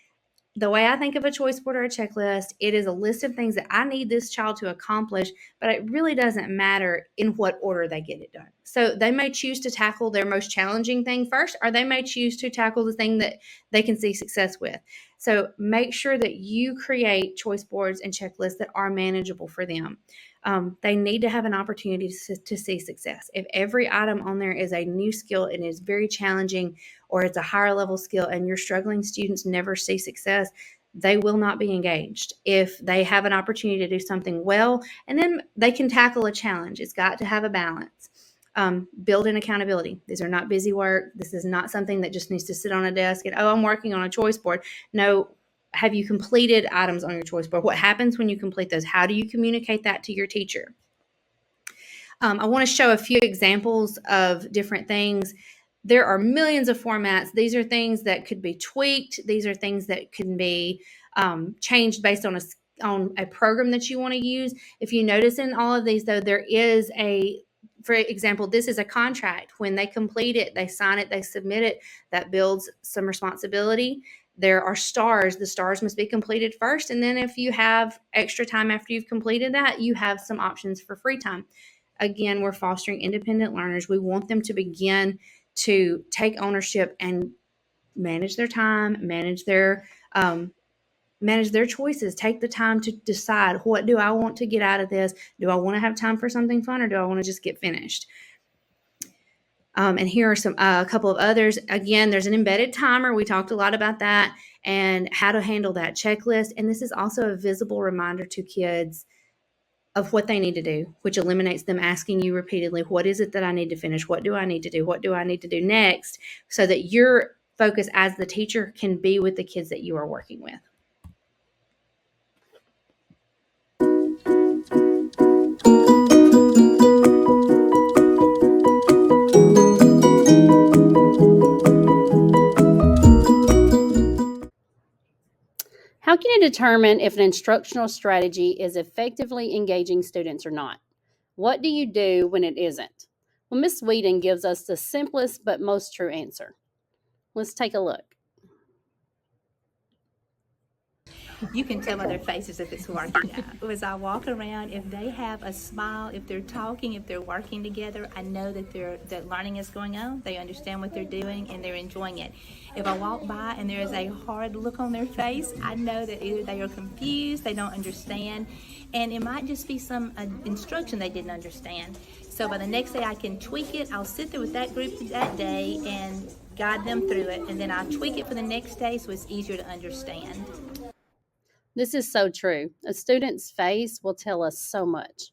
Speaker 2: the way I think of a choice board or a checklist, it is a list of things that I need this child to accomplish, but it really doesn't matter in what order they get it done. So they may choose to tackle their most challenging thing first, or they may choose to tackle the thing that they can see success with. So make sure that you create choice boards and checklists that are manageable for them. They need to have an opportunity to see success. If every item on there is a new skill and is very challenging, or it's a higher level skill and your struggling students never see success, they will not be engaged. If they have an opportunity to do something well, and then they can tackle a challenge, it's got to have a balance. Build in accountability. These are not busy work. This is not something that just needs to sit on a desk and, I'm working on a choice board. No, have you completed items on your choice board? What happens when you complete those? How do you communicate that to your teacher? I want to show a few examples of different things. There are millions of formats. These are things that could be tweaked. These are things that can be changed based on a program that you want to use. If you notice in all of these, though, there is for example, this is a contract. When they complete it, they sign it, they submit it. That builds some responsibility. There are stars. The stars must be completed first. And then if you have extra time after you've completed that, you have some options for free time. Again, we're fostering independent learners. We want them to begin to take ownership and manage their time, manage their choices. Take the time to decide, what do I want to get out of this? Do I want to have time for something fun, or do I want to just get finished? And here are a couple of others. Again, there's an embedded timer. We talked a lot about that and how to handle that checklist. And this is also a visible reminder to kids of what they need to do, which eliminates them asking you repeatedly, what is it that I need to finish? What do I need to do? What do I need to do next? So that your focus as the teacher can be with the kids that you are working with.
Speaker 3: How can you determine if an instructional strategy is effectively engaging students or not? What do you do when it isn't? Well, Ms. Whedon gives us the simplest but most true answer. Let's take a look.
Speaker 9: You can tell by their faces if it's working now. As I walk around, if they have a smile, if they're talking, if they're working together, I know that learning is going on. They understand what they're doing and they're enjoying it. If I walk by and there is a hard look on their face, I know that either they are confused, they don't understand, and it might just be some instruction they didn't understand. So by the next day I can tweak it. I'll sit there with that group that day and guide them through it, and then I'll tweak it for the next day so it's easier to understand.
Speaker 3: This is so true. A student's face will tell us so much.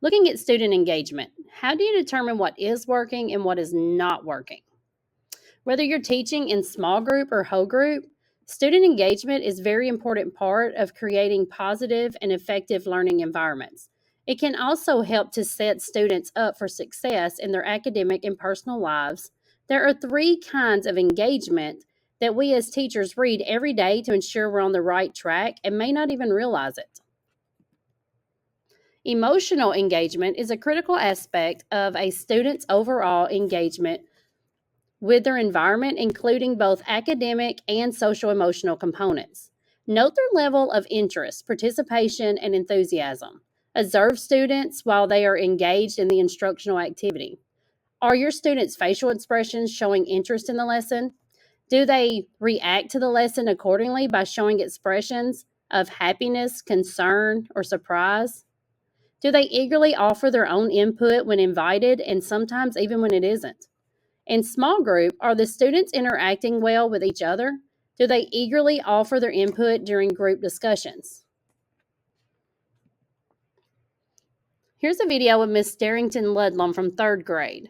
Speaker 3: Looking at student engagement, how do you determine what is working and what is not working? Whether you're teaching in small group or whole group, student engagement is a very important part of creating positive and effective learning environments. It can also help to set students up for success in their academic and personal lives. There are 3 kinds of engagement that we as teachers read every day to ensure we're on the right track and may not even realize it. Emotional engagement is a critical aspect of a student's overall engagement with their environment, including both academic and social emotional components. Note their level of interest, participation, and enthusiasm. Observe students while they are engaged in the instructional activity. Are your students' facial expressions showing interest in the lesson? Do they react to the lesson accordingly by showing expressions of happiness, concern, or surprise? Do they eagerly offer their own input when invited and sometimes even when it isn't? In small group, are the students interacting well with each other? Do they eagerly offer their input during group discussions? Here's a video of Miss Darrington Ludlam from 3rd grade.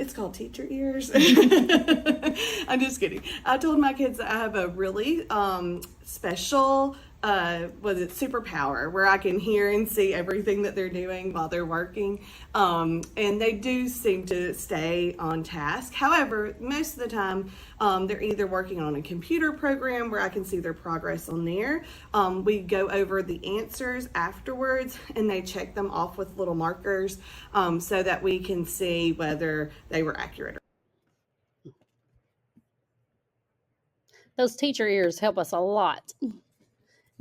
Speaker 4: It's called Teacher Ears. I'm just kidding. I told my kids that I have a really special was it superpower, where I can hear and see everything that they're doing while they're working. And they do seem to stay on task. However, most of the time, they're either working on a computer program where I can see their progress on there. We go over the answers afterwards and they check them off with little markers so that we can see whether they were accurate.
Speaker 3: Those teacher ears help us a lot.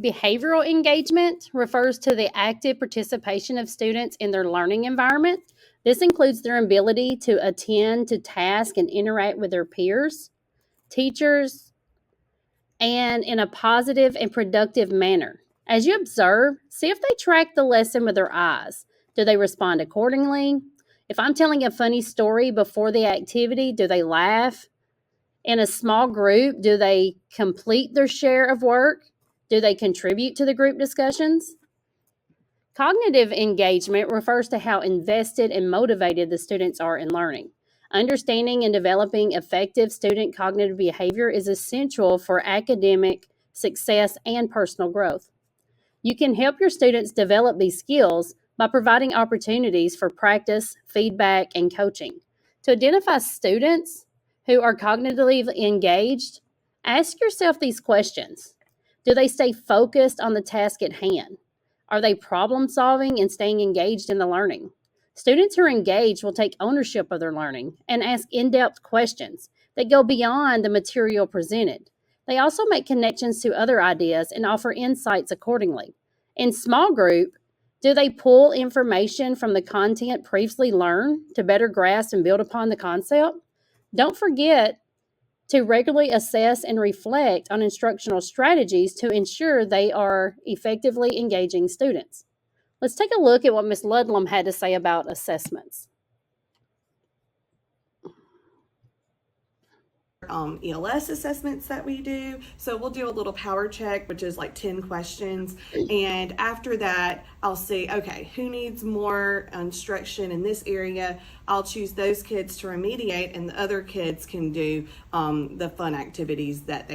Speaker 3: Behavioral engagement refers to the active participation of students in their learning environment. This includes their ability to attend to tasks and interact with their peers, teachers, and in a positive and productive manner. As you observe, see if they track the lesson with their eyes. Do they respond accordingly? If I'm telling a funny story before the activity, do they laugh? In a small group, do they complete their share of work? Do they contribute to the group discussions? Cognitive engagement refers to how invested and motivated the students are in learning. Understanding and developing effective student cognitive behavior is essential for academic success and personal growth. You can help your students develop these skills by providing opportunities for practice, feedback, and coaching. To identify students who are cognitively engaged, ask yourself these questions. Do they stay focused on the task at hand? Are they problem solving and staying engaged in the learning? Students who are engaged will take ownership of their learning and ask in-depth questions that go beyond the material presented. They also make connections to other ideas and offer insights accordingly. In small group, do they pull information from the content previously learned to better grasp and build upon the concept? Don't forget to regularly assess and reflect on instructional strategies to ensure they are effectively engaging students. Let's take a look at what Ms. Ludlam had to say about assessments.
Speaker 4: ELS assessments that we do. So we'll do a little power check, which is like 10 questions. And after that, I'll see, okay, who needs more instruction in this area? I'll choose those kids to remediate, and the other kids can do the fun activities that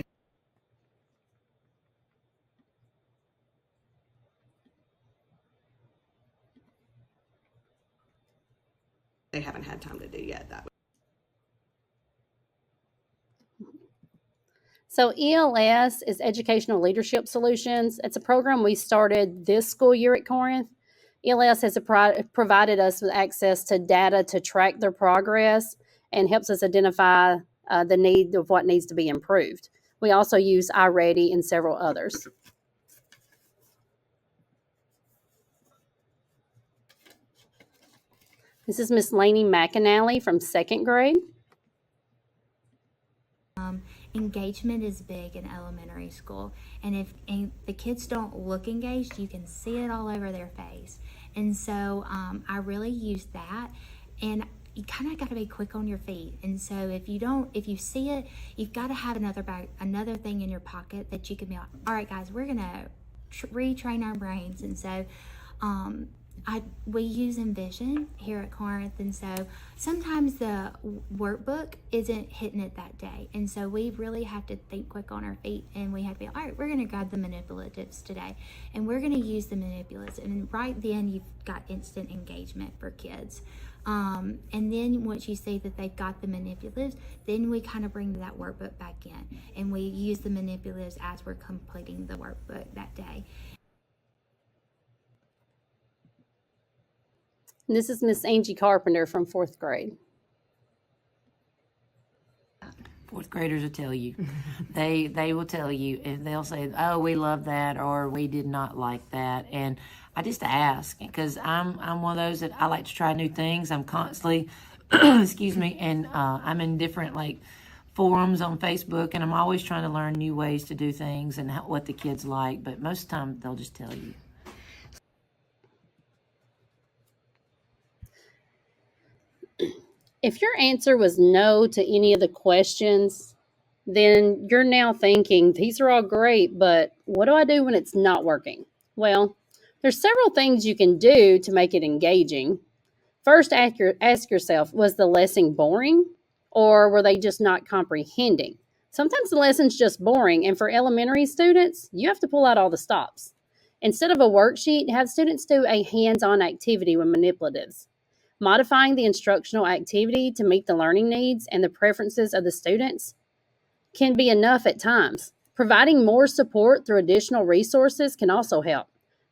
Speaker 4: they haven't had time to do yet.
Speaker 3: So ELS is Educational Leadership Solutions. It's a program we started this school year at Corinth. ELS has provided us with access to data to track their progress and helps us identify the need of what needs to be improved. We also use iReady and several others. This is Miss Lainey McAnally from 2nd grade.
Speaker 6: Engagement is big in elementary school, and if the kids don't look engaged, you can see it all over their face. And so I really use that, and you kind of got to be quick on your feet. And so if you see it, you've got to have another thing in your pocket that you can be like, all right guys, we're gonna retrain our brains. And so we use Envision here at Corinth, and so sometimes the workbook isn't hitting it that day, and so we really have to think quick on our feet, and we have to be, all right, we're going to grab the manipulatives today, and we're going to use the manipulatives, and right then you've got instant engagement for kids. And then once you see that they've got the manipulatives, then we kind of bring that workbook back in, and we use the manipulatives as we're completing the workbook that day.
Speaker 3: This is Miss Angie Carpenter from 4th grade.
Speaker 7: 4th graders will tell you. They will tell you, and they'll say, oh, we love that, or we did not like that. And I just ask, because I'm one of those that I like to try new things. I'm constantly, excuse me, and I'm in different forums on Facebook, and I'm always trying to learn new ways to do things and what the kids like. But most of the time, they'll just tell you.
Speaker 3: If your answer was no to any of the questions, then you're now thinking, these are all great, but what do I do when it's not working? Well, there's several things you can do to make it engaging. First, ask yourself, was the lesson boring, or were they just not comprehending? Sometimes the lesson's just boring, and for elementary students, you have to pull out all the stops. Instead of a worksheet, have students do a hands-on activity with manipulatives. Modifying the instructional activity to meet the learning needs and the preferences of the students can be enough at times. Providing more support through additional resources can also help.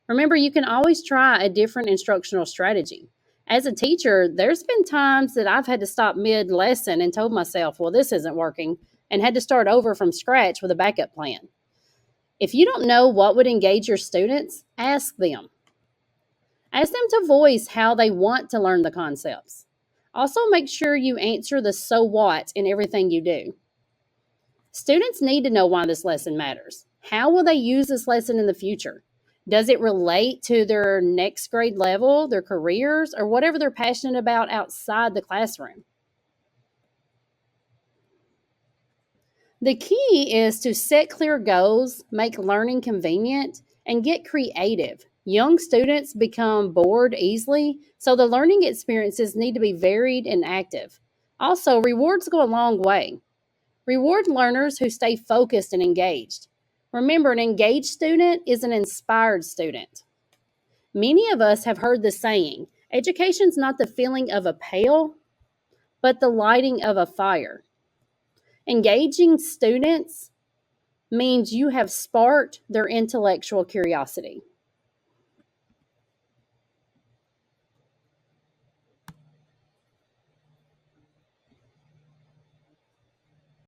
Speaker 3: Remember, you can always try a different instructional strategy. As a teacher, there's been times that I've had to stop mid-lesson and told myself, well, this isn't working, and had to start over from scratch with a backup plan. If you don't know what would engage your students, ask them. Ask them to voice how they want to learn the concepts. Also, make sure you answer the so what in everything you do. Students need to know why this lesson matters. How will they use this lesson in the future? Does it relate to their next grade level, their careers, or whatever they're passionate about outside the classroom? The key is to set clear goals, make learning convenient, and get creative. Young students become bored easily, so the learning experiences need to be varied and active. Also, rewards go a long way. Reward learners who stay focused and engaged. Remember, an engaged student is an inspired student. Many of us have heard the saying, education's not the filling of a pail, but the lighting of a fire. Engaging students means you have sparked their intellectual curiosity.